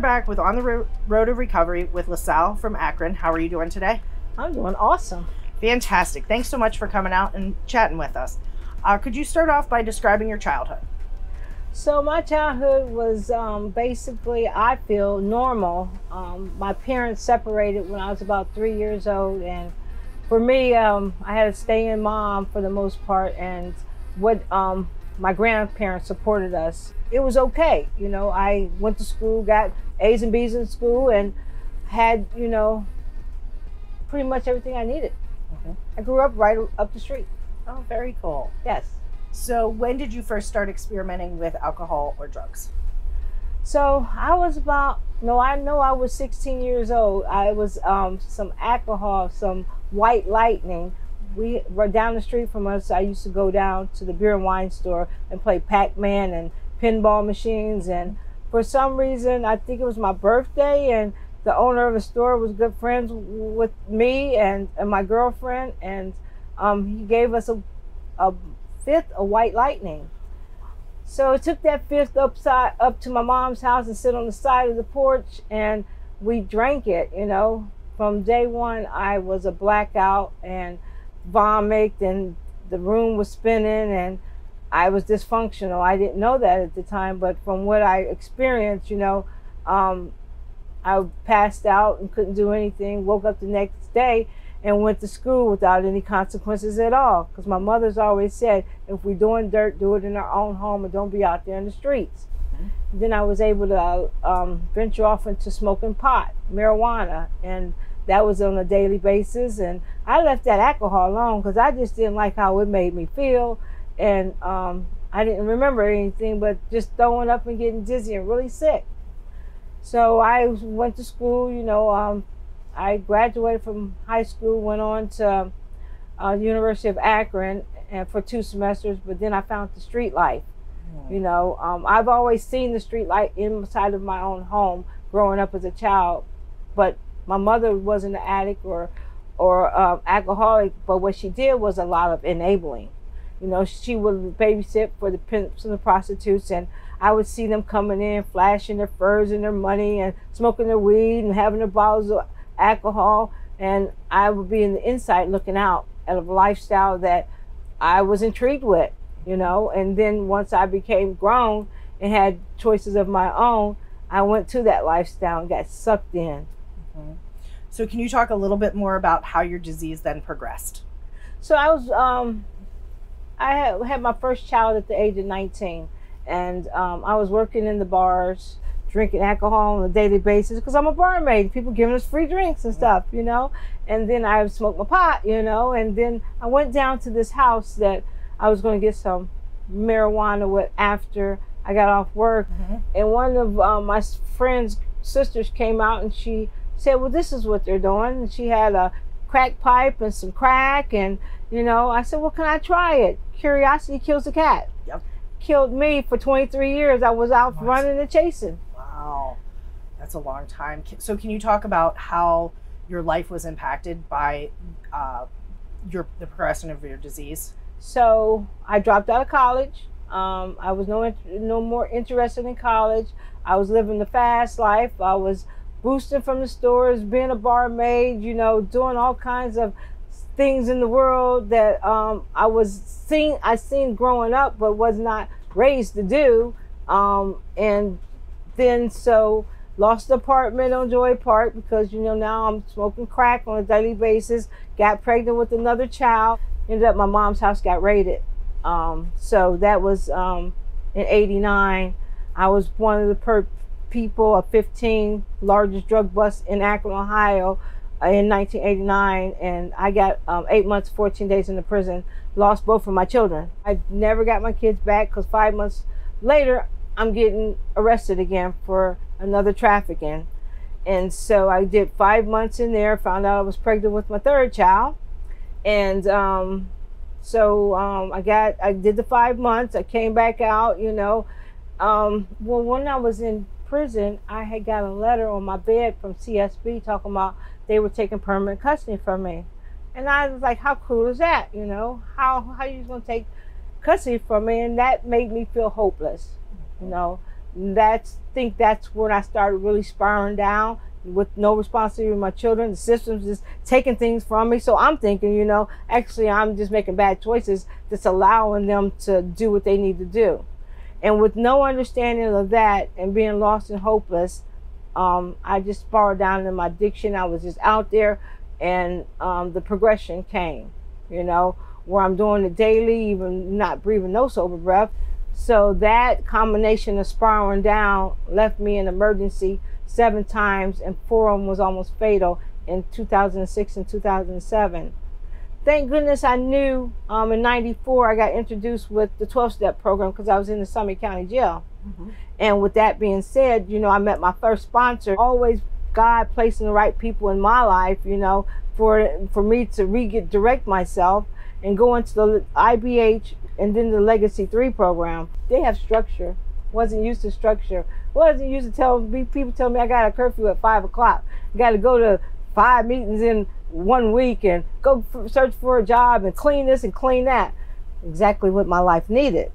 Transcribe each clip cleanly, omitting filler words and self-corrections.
back with On the Road of Recovery with LaSalle from Akron. How are you doing today? I'm doing awesome. Fantastic. Thanks so much for coming out and chatting with us. Could you start off by describing your childhood? So my childhood was basically, I feel, normal. My parents separated when I was about 3 years old, and for me, I had a stay-in mom for the most part, and what my grandparents supported us. It was okay, you know. I went to school, got A's and B's in school, and had, you know, pretty much everything I needed. I grew up right up the street. Oh, very cool. Yes. So when did you first start experimenting with alcohol or drugs? So I was about, no, I know I was 16 years old. I was some alcohol, some White Lightning. We were down the street from us. I used to go down to the beer and wine store and play Pac-Man and pinball machines. And for some reason, I think it was my birthday, and the owner of the store was good friends with me and my girlfriend. And he gave us a fifth of White Lightning. So I took that fifth up to my mom's house and sit on the side of the porch, and we drank it. You know, from day one, I was a blackout and vomit, and the room was spinning, and I was dysfunctional. I didn't know that at the time, but from what I experienced, you know, I passed out and couldn't do anything. Woke up the next day and went to school without any consequences at all. Because my mother's always said, if we're doing dirt, do it in our own home and don't be out there in the streets. Then I was able to venture off into smoking pot, marijuana, and that was on a daily basis. And I left that alcohol alone because I just didn't like how it made me feel. And I didn't remember anything but just throwing up and getting dizzy and really sick. So I went to school, you know, I graduated from high school, went on to University of Akron and for 2 semesters, but then I found the street life. You know, I've always seen the street life inside of my own home growing up as a child, but my mother wasn't an addict or alcoholic, but what she did was a lot of enabling. You know, she would babysit for the pimps and the prostitutes, and I would see them coming in, flashing their furs and their money and smoking their weed and having their bottles of alcohol, and I would be in the inside looking out at a lifestyle that I was intrigued with, you know. And then once I became grown and had choices of my own, I went to that lifestyle and got sucked in. So can you talk a little bit more about how your disease then progressed? So I was I had my first child at the age of 19, and I was working in the bars, drinking alcohol on a daily basis because I'm a barmaid. People giving us free drinks and stuff, you know. And then I smoked my pot, you know. And then I went down to this house that I was going to get some marijuana with after I got off work. And one of my friend's sisters came out, and she said, well, this is what they're doing. And she had a crack pipe and some crack, and you know, I said, well, can I try it? Curiosity kills the cat. Yep. Killed me. For 23 years I was out running and chasing. Wow, that's a long time. So can you talk about how your life was impacted by the progression of your disease? So I dropped out of college. I was no more interested in college. I was living the fast life. I was boosting from the stores, being a barmaid, you know, doing all kinds of things in the world that I seen growing up, but was not raised to do. And then so lost the apartment on Joy Park because, you know, now I'm smoking crack on a daily basis. Got pregnant with another child. Ended up my mom's house got raided. So that was in '89. I was one of the people of 15 largest drug busts in Akron, Ohio in 1989, and I got 8 months, 14 days in the prison. Lost both of my children. I never got my kids back because 5 months later I'm getting arrested again for another trafficking. And so I did 5 months in there, found out I was pregnant with my third child. And so I did the 5 months. I came back out, you know. Well, when I was in prison, I had got a letter on my bed from CSB talking about they were taking permanent custody from me. And I was like, how cool is that? You know, how are you going to take custody from me? And that made me feel hopeless. You know, that's when I started really spiraling down with no responsibility with my children. The system's just taking things from me. So I'm thinking, you know, actually I'm just making bad choices, just allowing them to do what they need to do. And with no understanding of that and being lost and hopeless, I just spiraled down in my addiction. I was just out there, and the progression came, you know, where I'm doing it daily, even not breathing no sober breath. So that combination of spiraling down left me in emergency 7 times, and 4 of them was almost fatal in 2006 and 2007. Thank goodness I knew in '94 I got introduced with the 12-step program because I was in the Summit County Jail. Mm-hmm. And with that being said, you know, I met my first sponsor. Always God placing the right people in my life, you know, for me to redirect myself and go into the IBH and then the Legacy 3 program. They have structure. Wasn't used to structure. Wasn't used to people tell me I got a curfew at 5 o'clock. I got to go to 5 meetings in 1 week and go search for a job and clean this and clean that. Exactly what my life needed.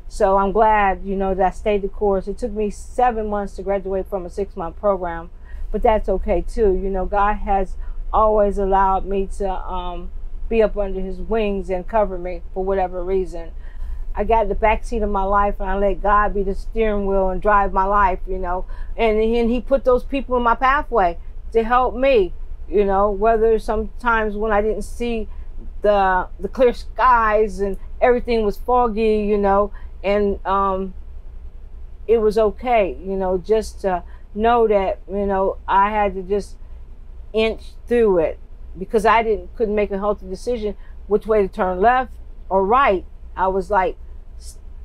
So I'm glad, you know, that I stayed the course. It took me 7 months to graduate from a 6-month program, but that's okay too. You know, God has always allowed me to be up under his wings and cover me for whatever reason. I got the backseat of my life, and I let God be the steering wheel and drive my life, you know. And he put those people in my pathway to help me, you know, whether sometimes when I didn't see the clear skies and everything was foggy, you know, and it was okay, you know, just to know that, you know, I had to just inch through it because I couldn't make a healthy decision which way to turn, left or right. I was like,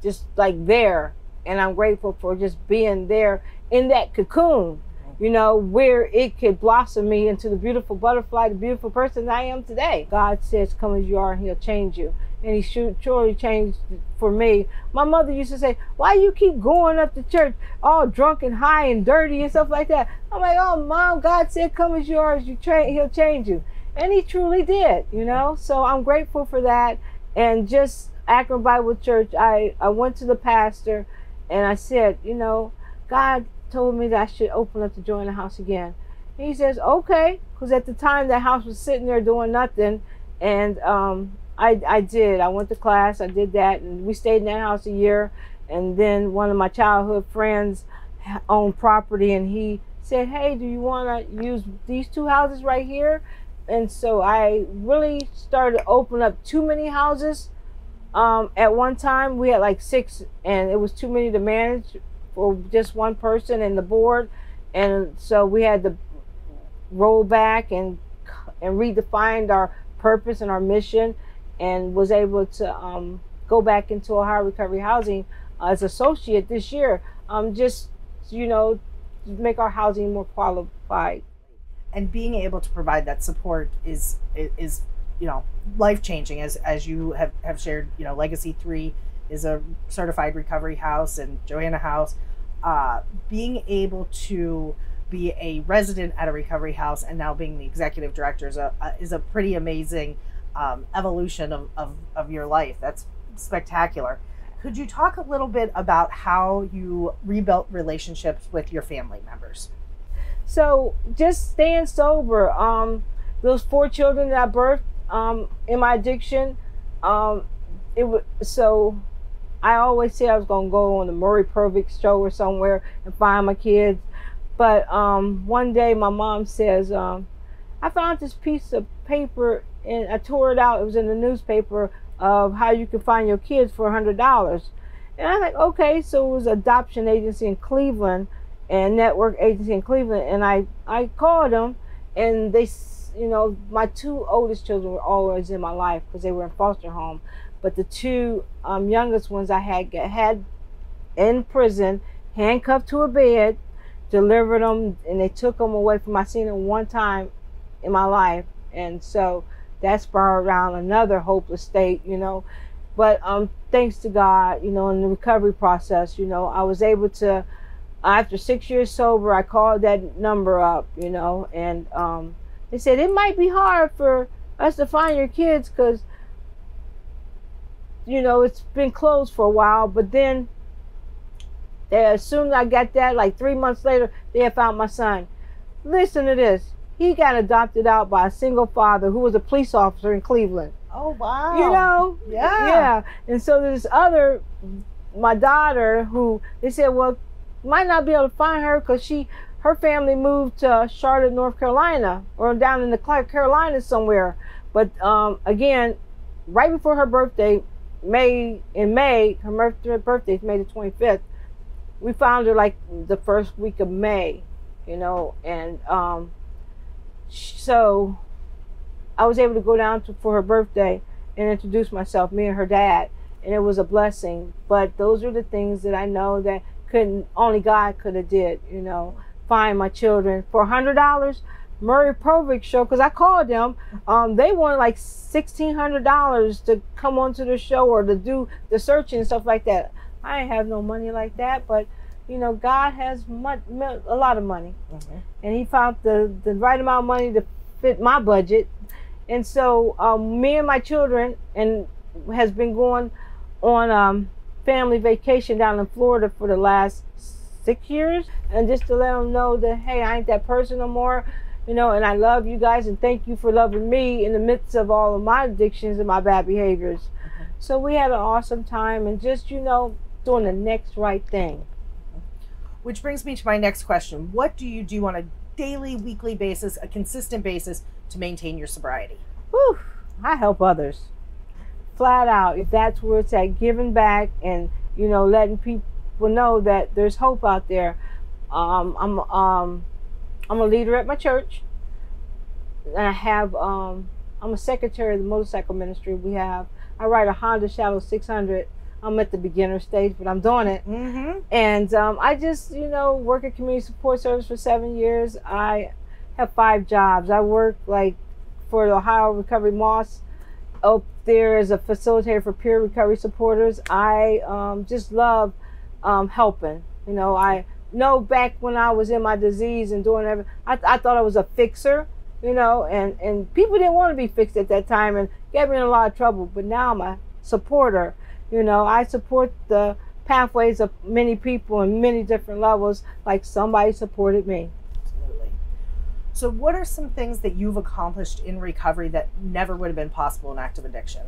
just like there. And I'm grateful for just being there in that cocoon, you know, where it could blossom me into the beautiful butterfly, the beautiful person I am today. God says, come as you are, and he'll change you. And he surely changed for me. My mother used to say, why you keep going up to church all drunk and high and dirty and stuff like that? I'm like, oh, Mom, God said, come as you are, he'll change you. And he truly did, you know. So I'm grateful for that. And just Akron Bible Church, I went to the pastor and I said, you know, God told me that I should open up the Joanna house again. And he says, okay, because at the time that house was sitting there doing nothing. And I did. I went to class, I did that, and we stayed in that house a year. And then one of my childhood friends owned property, and he said, hey, do you want to use these 2 houses right here? And so I really started to open up too many houses. At one time, we had like 6, and it was too many to manage for just one person and the board. And so we had to roll back and redefine our purpose and our mission, and was able to go back into Ohio Recovery Housing as associate this year. Just, you know, make our housing more qualified. And being able to provide that support is you know, life-changing, as you have shared. You know, Legacy 3 is a certified recovery house, and Joanna House. Being able to be a resident at a recovery house and now being the executive director is a pretty amazing evolution of your life. That's spectacular. Could you talk a little bit about how you rebuilt relationships with your family members? So just staying sober. Those 4 children that I birthed in my addiction, so I always said I was going to go on the Murray Purvick show or somewhere and find my kids. But one day my mom says, I found this piece of paper and I tore it out. It was in the newspaper of how you can find your kids for $100. And I was like, okay. So it was an adoption agency in Cleveland and network agency in Cleveland. And I called them, and they, you know, my 2 oldest children were always in my life because they were in foster home. But the 2 youngest ones I had in prison, handcuffed to a bed, delivered them, and they took them away from my scene one time in my life. And so that spiraled around another hopeless state, you know. But thanks to God, you know, in the recovery process, you know, I was able to, after 6 years sober, I called that number up, you know, and they said it might be hard for us to find your kids because, you know, it's been closed for a while. But then As soon as I got that, like 3 months later, they had found my son. Listen to this. He got adopted out by a single father who was a police officer in Cleveland. Oh, wow. You know? Yeah. Yeah. And so this other, my daughter, who they said, well, might not be able to find her because her family moved to Charlotte, North Carolina, or down in the Carolinas somewhere. But again, right before her birthday, her birthday is May the 25th. We found her like the first week of May, you know, and so I was able to go down for her birthday and introduce myself, me and her dad, and it was a blessing. But those are the things that I know that only God could have did, you know, find my children. For $100, Murray Provic show, because I called them, they wanted like $1,600 to come onto the show or to do the searching and stuff like that. I ain't have no money like that, but you know, God has a lot of money, and He found the right amount of money to fit my budget. And so me and my children has been going on family vacation down in Florida for the last 6 years, and just to let them know that, hey, I ain't that person no more, you know, and I love you guys, and thank you for loving me in the midst of all of my addictions and my bad behaviors. So we had an awesome time, and just, you know, doing the next right thing. Which brings me to my next question. What do you do on a daily, weekly basis, a consistent basis, to maintain your sobriety? Whew, I help others. Flat out. If that's where it's at, giving back and, you know, letting people know that there's hope out there. I'm a leader at my church. And I have, I'm a secretary of the motorcycle ministry we have. I ride a Honda Shadow 600. I'm at the beginner stage, but I'm doing it. And I just, you know, work at community support service for 7 years. I have 5 jobs. I work like for the Ohio Recovery Moss up there as a facilitator for peer recovery supporters. I just love helping. You know, I know back when I was in my disease and doing everything, I thought I was a fixer, you know, and people didn't want to be fixed at that time and got me in a lot of trouble. But now I'm a supporter. You know, I support the pathways of many people in many different levels, like somebody supported me. Absolutely. So what are some things that you've accomplished in recovery that never would have been possible in active addiction?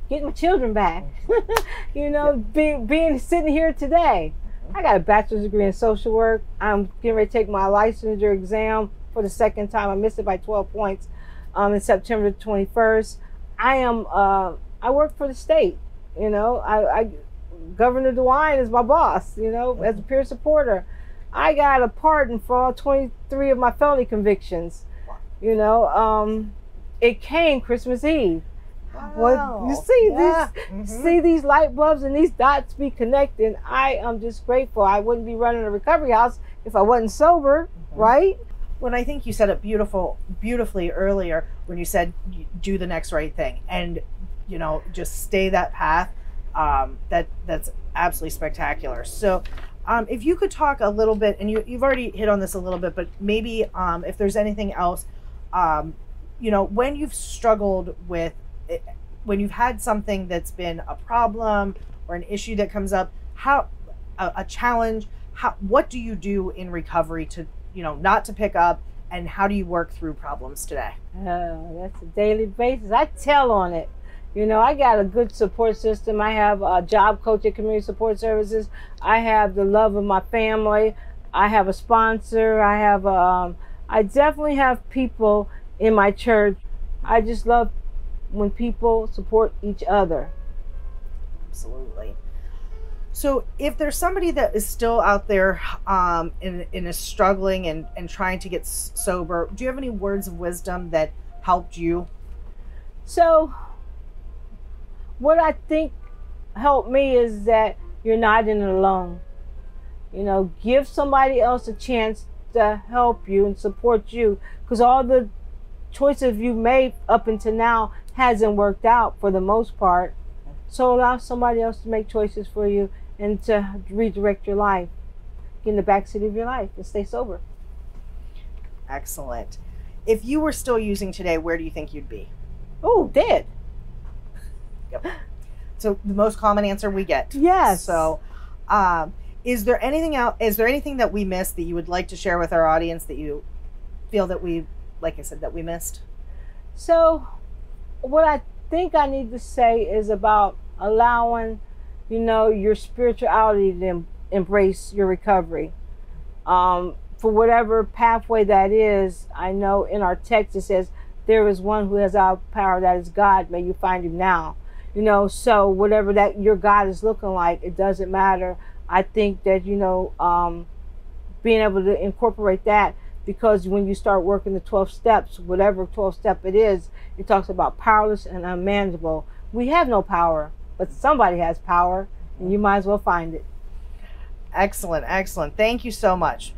Getting my children back. You know, being sitting here today. I got a bachelor's degree in social work. I'm getting ready to take my licensure exam for the second time. I missed it by 12 points in September 21st. I work for the state, you know. Governor DeWine is my boss, you know, as a peer supporter. I got a pardon for all 23 of my felony convictions. You know, it came Christmas Eve. Wow. Well, you see see these light bulbs and these dots be connecting. I am just grateful. I wouldn't be running a recovery house if I wasn't sober, right? Well, I think you said it beautifully earlier when you said do the next right thing, and you know, just stay that path. That's absolutely spectacular. So if you could talk a little bit, and you've already hit on this a little bit, but maybe if there's anything else, you know, when you've struggled with it, when you've had something that's been a problem or an issue that comes up, a challenge, what do you do in recovery to, you know, not to pick up, and how do you work through problems today? That's a daily basis. I tell on it. You know, I got a good support system. I have a job coach at Community Support Services. I have the love of my family. I have a sponsor. I definitely have people in my church. I just love when people support each other. Absolutely. So if there's somebody that is still out there and is struggling and trying to get sober, do you have any words of wisdom that helped you? So what I think helped me is that you're not in it alone. You know, give somebody else a chance to help you and support you, because all the choices you made up until now hasn't worked out for the most part. So allow somebody else to make choices for you and to redirect your life. Get in the backseat of your life and stay sober. Excellent. If you were still using today, where do you think you'd be? Oh, dead. Yep. So the most common answer we get. Yes. So Is there anything else? Is there anything that we missed that you would like to share with our audience that you feel that we, like I said, that we missed? So what I think I need to say is about allowing, your spirituality to embrace your recovery. For whatever pathway that is, I know in our text it says, there is one who has our power, that is God. May you find him now. So whatever that your God is looking like, it doesn't matter. I think that, being able to incorporate that, because when you start working the 12 steps, whatever 12 step it is, it talks about powerless and unmanageable. We have no power, but somebody has power, and you might as well find it. Excellent, excellent. Thank you so much.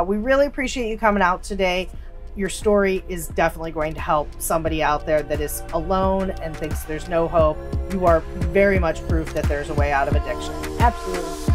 We really appreciate you coming out today. Your story is definitely going to help somebody out there that is alone and thinks there's no hope. You are very much proof that there's a way out of addiction. Absolutely.